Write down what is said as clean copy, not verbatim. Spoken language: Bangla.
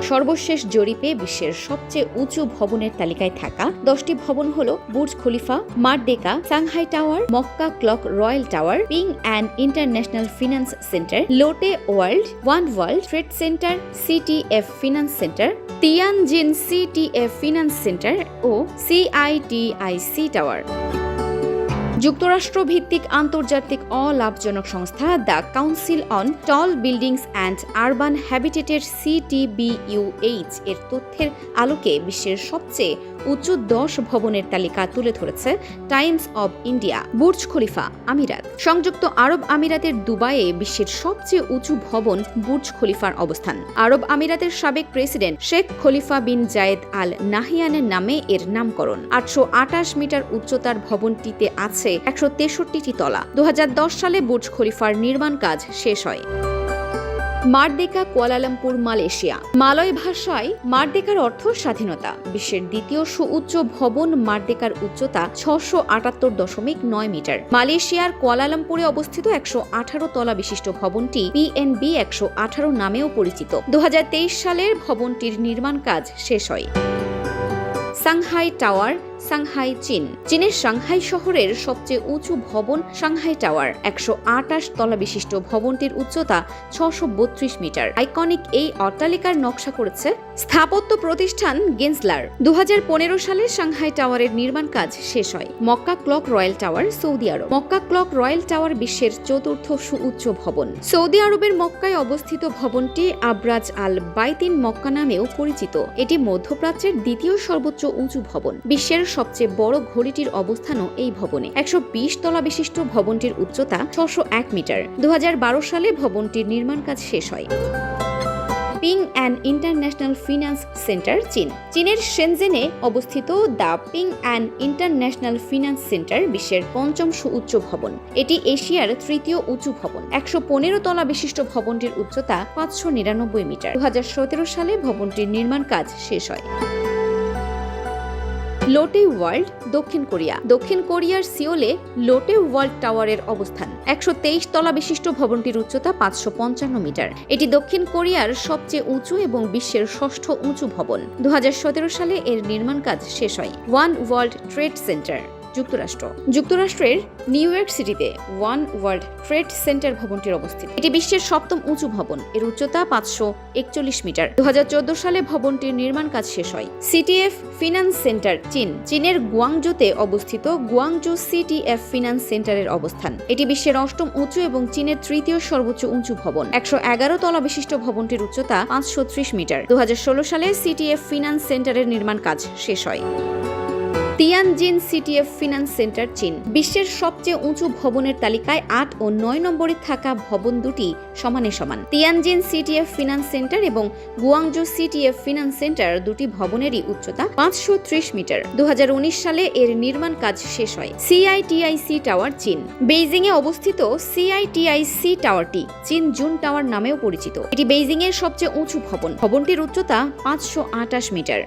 সর্বশেষ জরিপে বিশ্বের সবচেয়ে উঁচু ভবনের তালিকায় থাকা 10টি ভবন হল Burj Khalifa, Merdeka, Shanghai tower, Mecca clock royal tower, Ping An international finance centre, Lotte world, one world trade centre, CTF finance centre, Tianjin CTF finance centre ও সিআইটিআইসি টাওয়ার। যুক্তরাষ্ট্র ভিত্তিক আন্তর্জাতিক অলাভজনক সংস্থা the council on tall buildings and urban হ্যাবিটেটের CTBUH এর তথ্যের আলোকে বিশ্বের সবচেয়ে উঁচু 10 ভবনের তালিকা তুলে ধরেছে Times of India. Burj Khalifa, আমিরাত। সংযুক্ত আরব আমিরাতের দুবাইয়ে বিশ্বের সবচেয়ে উঁচু ভবন বুর্জ খলিফার অবস্থান। আরব আমিরাতের সাবেক প্রেসিডেন্ট শেখ খলিফা বিন জায়েদ আল নাহিয়ানের নামে এর নামকরণ। 828 মিটার উচ্চতার ভবনটিতে আছে 163টি তলা। 2010 সালে বুর্জ খলিফার নির্মাণ কাজ শেষ হয়। Merdeka, Kuala Lumpur, Malaysia. মালয় ভাষায় মারদেকার অর্থ স্বাধীনতা। বিশ্বের দ্বিতীয় সুউচ্চ ভবন মারদেকার উচ্চতা 678.9 মিটার। মালয়েশিয়ার কুয়ালালামপুরে অবস্থিত 118 তলা বিশিষ্ট ভবনটি PNB 118 নামেও পরিচিত। 2023 সালের ভবনটির নির্মাণ কাজ শেষ হয়। সাংহাই টাওয়ার, সাংহাই, চীন। চীনের সাংহাই শহরের সবচেয়ে উঁচু ভবন সাংহাই টাওয়ার। 128 তলা বিশিষ্ট ভবনটির উচ্চতা 632 মিটার। আইকনিক এই অট্টালিকার নকশা করেছে স্থাপত্য প্রতিষ্ঠান গেন্সলার। 2015 সালে সাংহাই টাওয়ারের নির্মাণ কাজ শেষ হয়। মক্কা ক্লক রয়্যাল টাওয়ার, সৌদি আরব। মক্কা ক্লক রয়্যাল টাওয়ার বিশ্বের চতুর্থ সুউচ্চ ভবন। সৌদি আরবের মক্কায় অবস্থিত ভবনটি আবরাজ আল বাইতিন মক্কা নামেও পরিচিত। এটি মধ্যপ্রাচ্যের দ্বিতীয় সর্বোচ্চ উঁচু ভবন। বিশ্বের সবচেয়ে বড় ঘড়িটির অবস্থানও এই ভবনে। 120 তলা বিশিষ্ট ভবনটির উচ্চতা 601 মিটার। 2012 সালে ভবনটির নির্মাণ কাজ শেষ হয়। Ping An international finance centre, চীন। চীনের শেনজেনে অবস্থিত the Ping An international finance centre বিশ্বের 5ম সুউচ্চ ভবন। এটি এশিয়ার তৃতীয় উঁচু ভবন। 115 তলা বিশিষ্ট ভবনটির উচ্চতা 599 মিটার। 2017 সালে ভবনটির নির্মাণ কাজ শেষ হয়। লোটে ওয়ার্ল্ড, দক্ষিণ কোরিয়া। দক্ষিণ কোরিয়ার সিওলে লোটে ওয়ার্ল্ড টাওয়ারের অবস্থান। 123 তলা বিশিষ্ট ভবনটির উচ্চতা 555 মিটার। এটি দক্ষিণ কোরিয়ার সবচেয়ে উঁচু এবং বিশ্বের 6ষ্ঠ উঁচু ভবন। 2017 সালে এর নির্মাণ কাজ শেষ হয়। ওয়ান ওয়ার্ল্ড ট্রেড সেন্টার, যুক্তরাষ্ট্র। যুক্তরাষ্ট্রের নিউ ইয়র্ক সিটিতে ওয়ান ওয়ার্ল্ড ট্রেড সেন্টার ভবনটির অবস্থিত। এটি বিশ্বের 7ম উঁচু ভবন। এর উচ্চতা 541 মিটার। 2014 সালে ভবনটির নির্মাণ কাজ শেষ হয়। সিটিএফ ফিন্যান্স সেন্টার, চীন। চীনের গুয়াংজোতে অবস্থিত গুয়াংজো সিটিএফ ফিন্যান্স সেন্টারের অবস্থান। এটি বিশ্বের 8ম উঁচু এবং চীনের তৃতীয় সর্বোচ্চ উঁচু ভবন। 111 তলা বিশিষ্ট ভবনটির উচ্চতা 530 মিটার। 2016 সালে সিটিএফ ফিন্যান্স সেন্টারের নির্মাণ কাজ শেষ হয়। তিয়ানজিন সিটিএফ ফিন্যান্স সেন্টার, চীন। বিশ্বের সবচেয়ে উঁচু ভবনের তালিকায় 8 ও 9 নম্বরে থাকা ভবন দুটি সমানে সমান। তিয়ানজিন সিটিএফ ফিন্যান্স সেন্টার এবং গুয়াংজো সিটিএফ ফিন্যান্স সেন্টার দুটি ভবনেরই উচ্চতা 530 মিটার। 2019 সালে এর নির্মাণ কাজ শেষ হয়। সিআইটিআইসি টাওয়ার, চীন। বেইজিংয়ে অবস্থিত সিআইটিআইসি টাওয়ারটি চীন জুন টাওয়ার নামেও পরিচিত। এটি বেইজিংয়ের সবচেয়ে উঁচু ভবন। ভবনটির উচ্চতা 528 মিটার।